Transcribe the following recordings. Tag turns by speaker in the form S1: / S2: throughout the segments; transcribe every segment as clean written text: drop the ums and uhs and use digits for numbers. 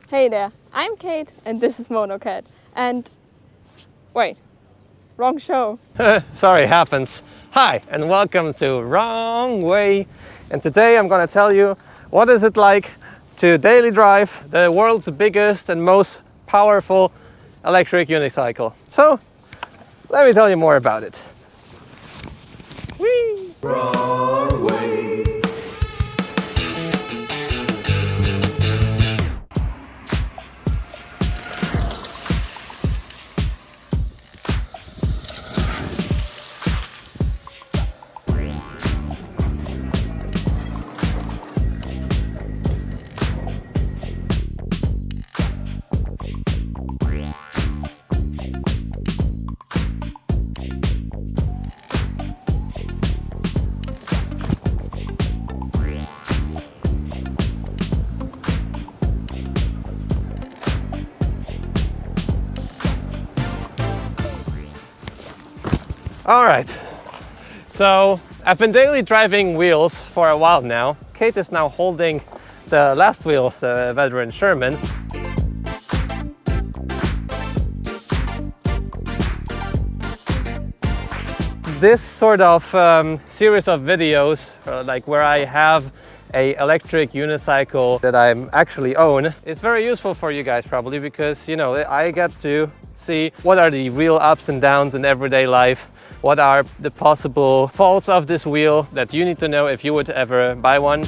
S1: Hey there, I'm Kate and this is Monocat. And wait, wrong show.
S2: Sorry, happens. Hi and welcome to Wrong Way. And today I'm going to tell you what is it like to daily drive the world's biggest and most powerful electric unicycle. So let me tell you more about it. Whee! Wrong way. All right, so I've been daily driving wheels for a while now. Kate is now holding the last wheel, the veteran Sherman. This sort of series of videos, like where I have a electric unicycle that I actually own, is very useful for you guys probably because, you know, I get to see what are the real ups and downs in everyday life. What are the possible faults of this wheel that you need to know if you would ever buy one?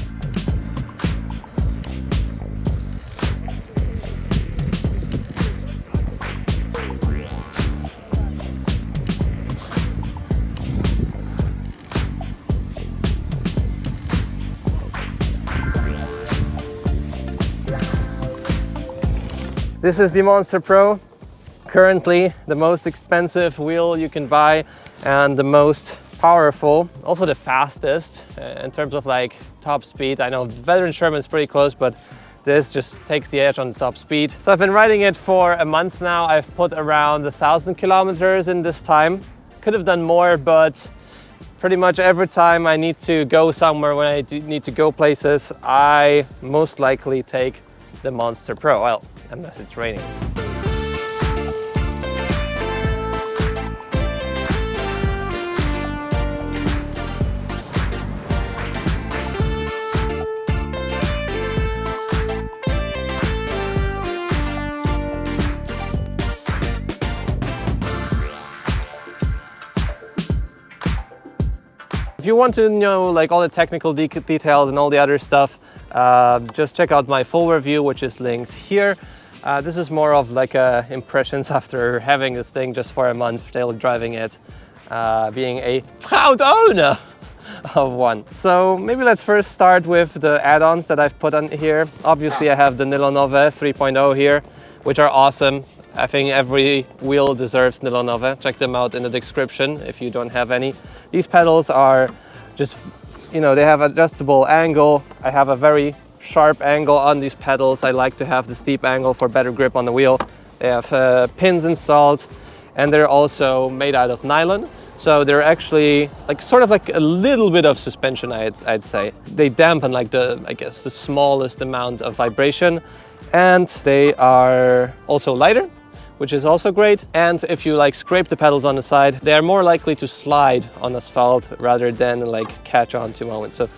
S2: This is the Monster Pro. Currently the most expensive wheel you can buy and the most powerful, also the fastest in terms of like top speed. I know veteran Sherman's pretty close, but this just takes the edge on the top speed. So I've been riding it for a month now. I've put around 1,000 kilometers in this time. Could have done more, but pretty much every time I need to go somewhere, when I need to go places, I most likely take the Monster Pro, well, unless it's raining. If you want to know like all the technical details and all the other stuff, just check out my full review, which is linked here. This is more of like impressions after having this thing just for a month, daily driving it, being a proud owner of one. So maybe let's first start with the add-ons that I've put on here. Obviously I have the Nylonove 3.0 here, which are awesome. I think every wheel deserves Nylonove. Check them out in the description if you don't have any. These pedals are just, you know, they have adjustable angle. I have a very sharp angle on these pedals. I like to have the steep angle for better grip on the wheel. They have pins installed and they're also made out of nylon. So they're actually like sort of like a little bit of suspension, I'd say. They dampen like I guess the smallest amount of vibration, and they are also lighter, which is also great. And if you like scrape the pedals on the side, they are more likely to slide on asphalt rather than like catch on to moments. So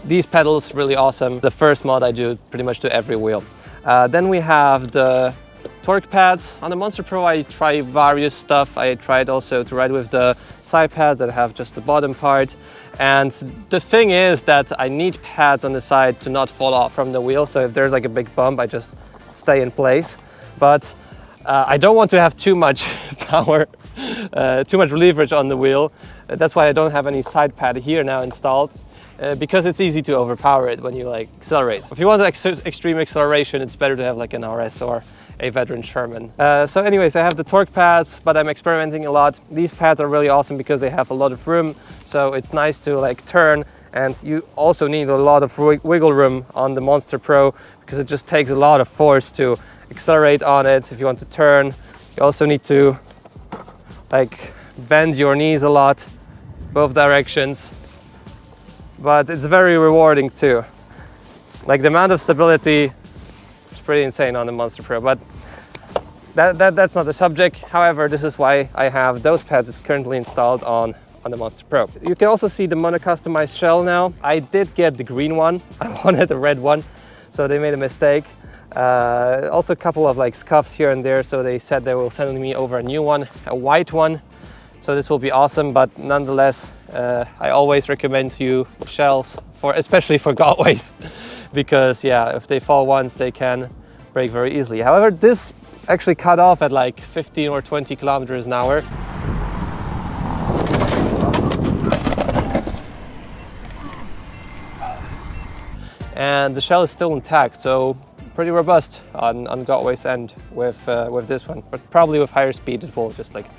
S2: these pedals really awesome. The first mod I do pretty much to every wheel. Then we have the torque pads. On the Monster Pro I try various stuff. I tried also to ride with the side pads that have just the bottom part. And the thing is that I need pads on the side to not fall off from the wheel. So if there's like a big bump, I just stay in place. But I don't want to have too much power, too much leverage on the wheel. That's why I don't have any side pad here now installed, because it's easy to overpower it when you like accelerate. If you want extreme acceleration, it's better to have like an RS or a veteran Sherman. So anyways, I have the torque pads, but I'm experimenting a lot. These pads are really awesome because they have a lot of room. So it's nice to like turn, and you also need a lot of wiggle room on the Monster Pro because it just takes a lot of force to accelerate on it. If you want to turn, you also need to like bend your knees a lot, both directions. But it's very rewarding too. Like the amount of stability It's pretty insane on the Monster Pro, but that's not the subject. However, this is why I have those pads currently installed on the Monster Pro. You can also see the mono customized shell now. I did get the green one. I wanted the red one, so they made a mistake. Also a couple of like scuffs here and there, so they said they will send me over a new one, a white one. So this will be awesome, but nonetheless, I always recommend you shells, especially for Guads, because yeah, if they fall once, they can break very easily. However, this actually cut off at like 15 or 20 kilometers an hour. And the shell is still intact, so pretty robust on Guads end with this one, but probably with higher speed it will just like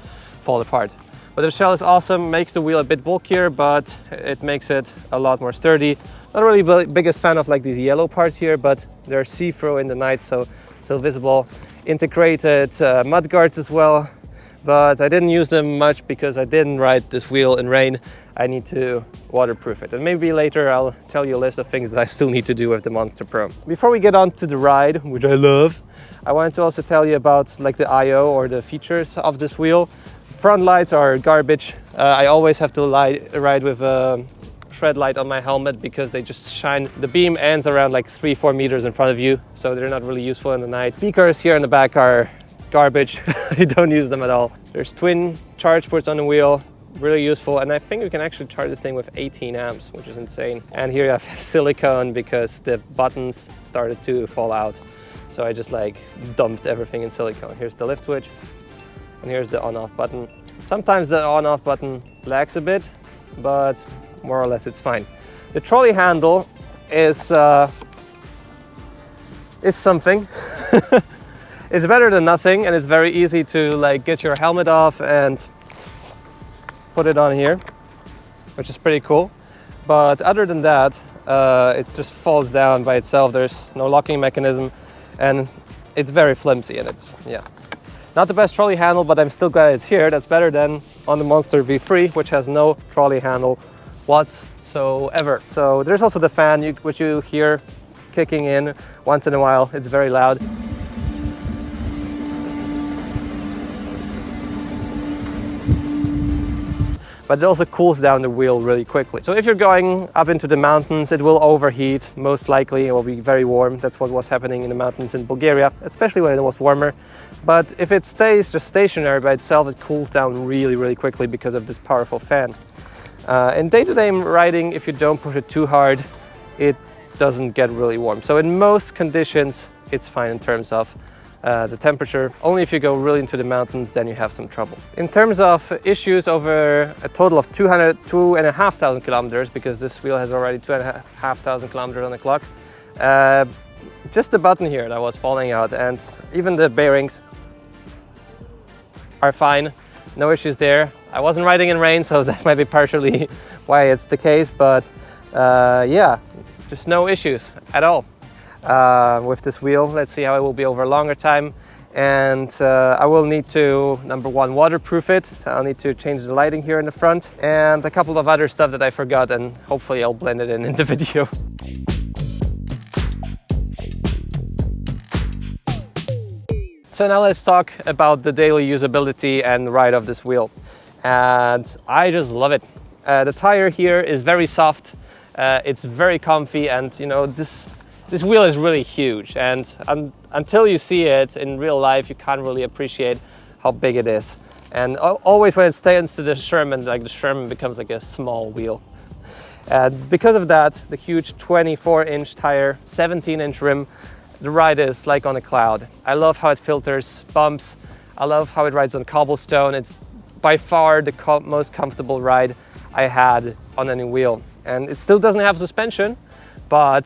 S2: fall apart. But the shell is awesome, makes the wheel a bit bulkier, but it makes it a lot more sturdy. Not really the biggest fan of like these yellow parts here, but they're see-through in the night, so still visible. Integrated mud guards as well, but I didn't use them much because I didn't ride this wheel in rain. I need to waterproof it, and maybe later I'll tell you a list of things that I still need to do with the Monster Pro. Before we get on to the ride, which I love, I wanted to also tell you about like the I/O or the features of this wheel. Front lights are garbage. I always have to ride with a Shredlight on my helmet because they just shine. The beam ends around like 3-4 meters in front of you, so they're not really useful in the night. Speakers here in the back are garbage. You don't use them at all. There's twin charge ports on the wheel, really useful, and I think you can actually charge this thing with 18 amps, which is insane. And here you have silicone because the buttons started to fall out, so I just like dumped everything in silicone. Here's the lift switch, and here's the on-off button. Sometimes the on-off button lags a bit, but more or less it's fine. The trolley handle is something. It's better than nothing, and it's very easy to like get your helmet off and put it on here, which is pretty cool. But other than that, it just falls down by itself. There's no locking mechanism, and it's very flimsy in it. Yeah. Not the best trolley handle, but I'm still glad it's here. That's better than on the Monster V3, which has no trolley handle whatsoever. So there's also the fan, which you hear kicking in once in a while. It's very loud. But it also cools down the wheel really quickly. So if you're going up into the mountains, it will overheat, most likely. It will be very warm. That's what was happening in the mountains in Bulgaria, especially when it was warmer. But if it stays just stationary by itself, it cools down really, really quickly because of this powerful fan. In day-to-day riding, if you don't push it too hard, it doesn't get really warm. So in most conditions, it's fine in terms of the temperature. Only if you go really into the mountains, then you have some trouble. In terms of issues over a total of 2,500 kilometers, because this wheel has already 2,500 kilometers on the clock, just the button here that was falling out, and even the bearings are fine. No issues there. I wasn't riding in rain, so that might be partially why it's the case, but yeah, just no issues at all. With this wheel. Let's see how it will be over a longer time, and I will need to, number one, waterproof it. I'll need to change the lighting here in the front, and a couple of other stuff that I forgot, and hopefully I'll blend it in the video. So now let's talk about the daily usability and ride of this wheel, and I just love it. The tire here is very soft, it's very comfy, and you know, this wheel is really huge, and until you see it in real life, you can't really appreciate how big it is. And always when it stands to the Sherman, like the Sherman becomes like a small wheel. And because of that, the huge 24-inch tire, 17-inch rim, the ride is like on a cloud. I love how it filters bumps. I love how it rides on cobblestone. It's by far the most comfortable ride I had on any wheel. And it still doesn't have suspension, but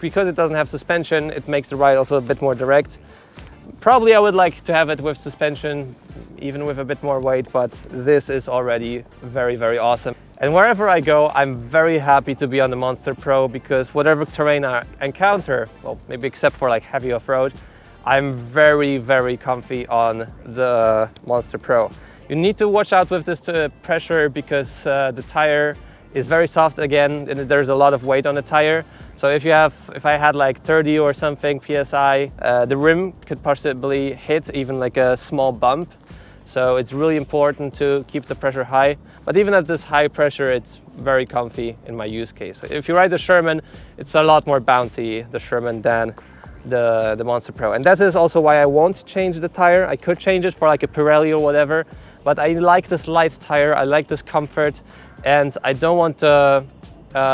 S2: because it doesn't have suspension, it makes the ride also a bit more direct. Probably I would like to have it with suspension, even with a bit more weight, but this is already very, very awesome. And wherever I go, I'm very happy to be on the Monster Pro, because whatever terrain I encounter, well, maybe except for like heavy off-road, I'm very, very comfy on the Monster Pro. You need to watch out with this pressure, because the tire is very soft again, and there's a lot of weight on the tire. So if I had like 30 or something PSI, the rim could possibly hit even like a small bump. So it's really important to keep the pressure high. But even at this high pressure, it's very comfy in my use case. If you ride the Sherman, it's a lot more bouncy, the Sherman, than the Monster Pro. And that is also why I won't change the tire. I could change it for like a Pirelli or whatever, but I like this light tire, I like this comfort, and I don't want the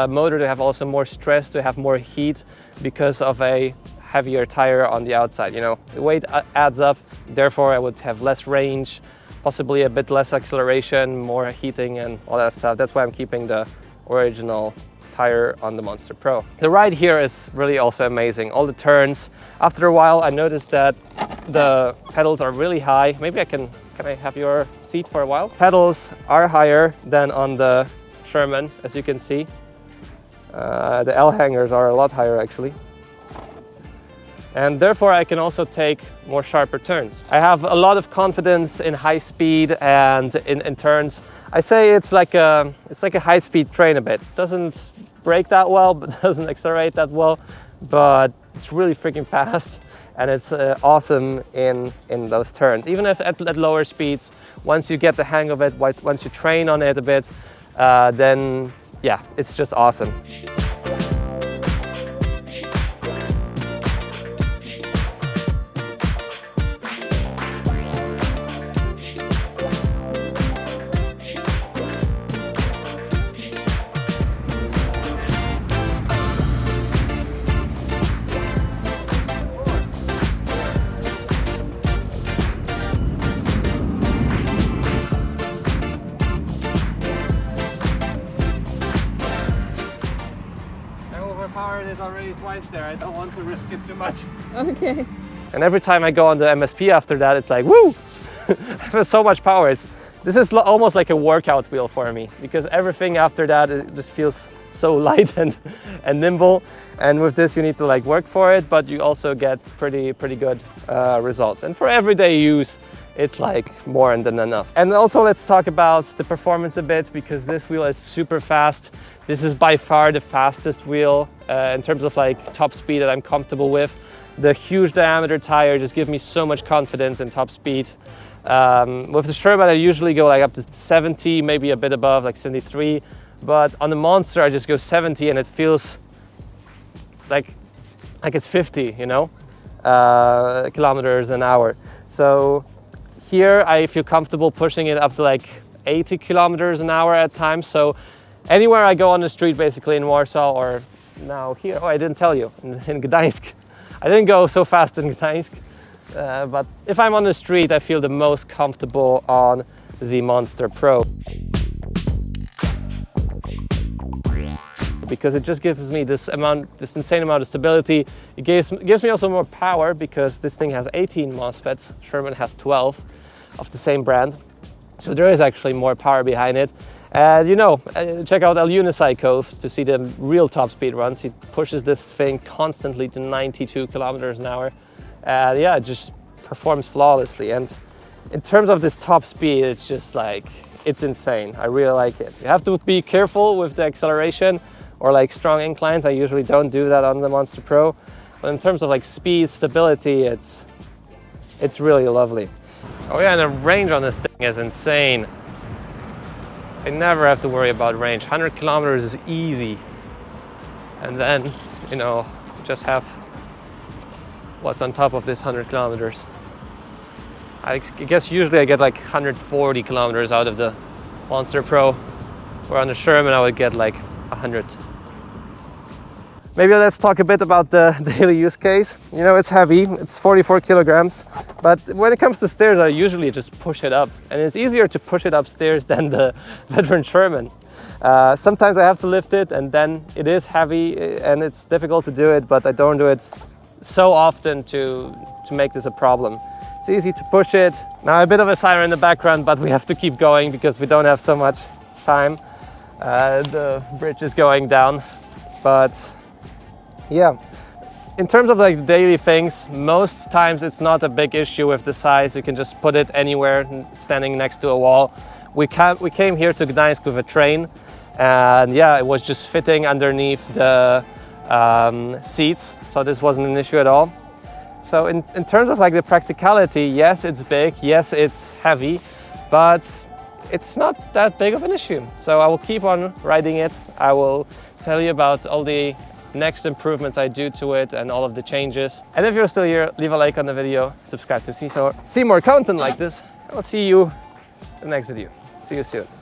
S2: motor to have also more stress, to have more heat because of a heavier tire on the outside. You know, the weight adds up, therefore I would have less range, possibly a bit less acceleration, more heating and all that stuff. That's why I'm keeping the original tire on the Monster Pro. The ride here is really also amazing. All the turns. After a while I noticed that the pedals are really high. Maybe can I have your seat for a while? Pedals are higher than on the Sherman, as you can see. The L hangers are a lot higher actually. And therefore I can also take more sharper turns. I have a lot of confidence in high speed and in turns. I say it's like a high-speed train a bit. Doesn't brake that well, but doesn't accelerate that well, but it's really freaking fast, and it's awesome in those turns. Even if at lower speeds, once you get the hang of it, once you train on it a bit, then yeah, it's just awesome. It already twice there. I don't want to risk it too much.
S1: Okay.
S2: And every time I go on the MSP after that, it's like, woo! I have so much power. This is almost like a workout wheel for me, because everything after that, it just feels so light and nimble. And with this, you need to like work for it, but you also get pretty good results. And for everyday use, it's like more than enough. And also let's talk about the performance a bit, because this wheel is super fast. This is by far the fastest wheel in terms of like top speed that I'm comfortable with. The huge diameter tire just gives me so much confidence in top speed. With the Sherman, I usually go like up to 70, maybe a bit above, like 73. But on the Monster, I just go 70 and it feels like it's 50, you know, kilometers an hour. So here I feel comfortable pushing it up to like 80 kilometers an hour at times. So anywhere I go on the street, basically in Warsaw, or now here, oh, I didn't tell you, in Gdańsk. I didn't go so fast in Gdańsk, but if I'm on the street, I feel the most comfortable on the Monster Pro. Because it just gives me this insane amount of stability. It gives me also more power, because this thing has 18 MOSFETs, Sherman has 12 of the same brand. So there is actually more power behind it. And you know, check out AlienRides to see the real top speed runs. He pushes this thing constantly to 92 kilometers an hour. Yeah, it just performs flawlessly. And in terms of this top speed, it's just like, it's insane. I really like it. You have to be careful with the acceleration or like strong inclines. I usually don't do that on the Monster Pro. But in terms of like speed, stability, it's really lovely. Oh yeah, and the range on this thing is insane. I never have to worry about range. 100 kilometers is easy. And then, you know, just have what's on top of this 100 kilometers. I guess usually I get like 140 kilometers out of the Monster Pro, where on the Sherman I would get like 100. Maybe let's talk a bit about the daily use case. You know, it's heavy, it's 44 kilograms, but when it comes to stairs, I usually just push it up. And it's easier to push it upstairs than the veteran Sherman. Sometimes I have to lift it, and then it is heavy and it's difficult to do it, but I don't do it so often to make this a problem. It's easy to push it. Now a bit of a siren in the background, but we have to keep going because we don't have so much time. The bridge is going down, but yeah, in terms of like daily things, most times it's not a big issue with the size. You can just put it anywhere, standing next to a wall. We came here to Gdańsk with a train, and yeah, it was just fitting underneath the seats, so this wasn't an issue at all. So in terms of like the practicality, yes, it's big, yes, it's heavy, but it's not that big of an issue. So I will keep on riding it. I will tell you about all the next improvements I do to it and all of the changes. And if you're still here, leave a like on the video, subscribe to see more content like this. I'll see you in the next video. See you soon.